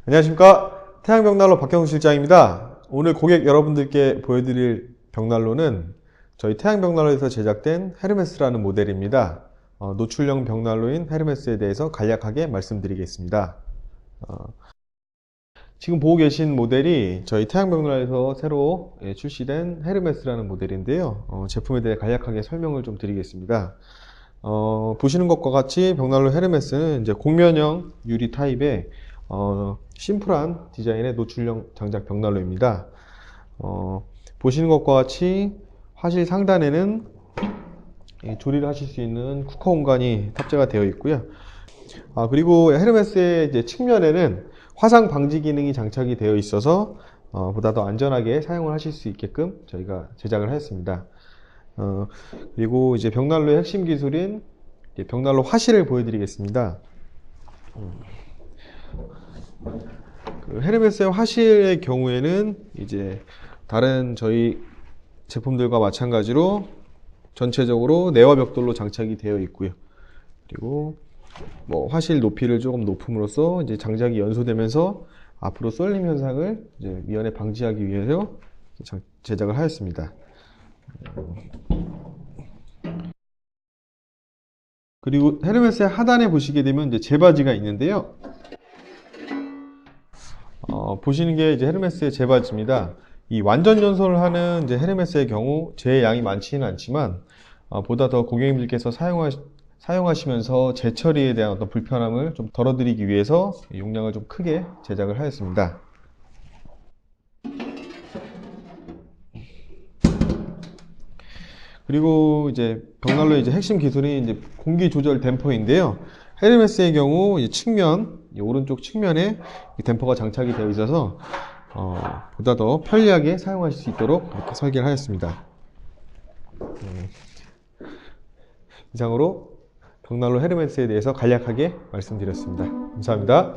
안녕하십니까. 태양벽난로 박경수 실장입니다. 오늘 고객 여러분들께 보여드릴 벽난로는 저희 태양벽난로에서 제작된 헤르메스라는 모델입니다. 노출형 벽난로인 헤르메스에 대해서 간략하게 말씀드리겠습니다. 지금 보고 계신 모델이 저희 태양벽난로에서 새로 출시된 헤르메스라는 모델인데요. 제품에 대해 간략하게 설명을 좀 드리겠습니다. 보시는 것과 같이 벽난로 헤르메스는 이제 곡면형 유리 타입의 심플한 디자인의 노출형 장작 벽난로입니다. 보시는 것과 같이 화실 상단에는 조리를 하실 수 있는 쿠커 공간이 탑재가 되어 있고요. 그리고 헤르메스의 이제 측면에는 화상 방지 기능이 장착이 되어 있어서 보다 더 안전하게 사용을 하실 수 있게끔 저희가 제작을 하였습니다. 그리고 이제 벽난로의 핵심 기술인 벽난로 화실을 보여드리겠습니다. 헤르메스의 화실의 경우에는 이제 다른 저희 제품들과 마찬가지로 전체적으로 내화 벽돌로 장착이 되어 있고요. 그리고 화실 높이를 조금 높음으로써 이제 장작이 연소되면서 앞으로 쏠림 현상을 이제 미연에 방지하기 위해서 제작을 하였습니다. 그리고 헤르메스의 하단에 보시게 되면 이제 제바지가 있는데요. 보시는 게 이제 헤르메스의 제바지입니다. 이 완전 연소를 하는 이제 헤르메스의 경우 제 양이 많지는 않지만 보다 더 고객님들께서 사용하시면서 재처리에 대한 어떤 불편함을 좀 덜어드리기 위해서 용량을 좀 크게 제작을 하였습니다. 그리고 이제 벽난로의 이제 핵심 기술이 이제 공기 조절 댐퍼인데요. 헤르메스의 경우 이 측면, 이 오른쪽 측면에 이 댐퍼가 장착이 되어 있어서 보다 더 편리하게 사용하실 수 있도록 이렇게 설계를 하였습니다. 이상으로 벽난로 헤르메스에 대해서 간략하게 말씀드렸습니다. 감사합니다.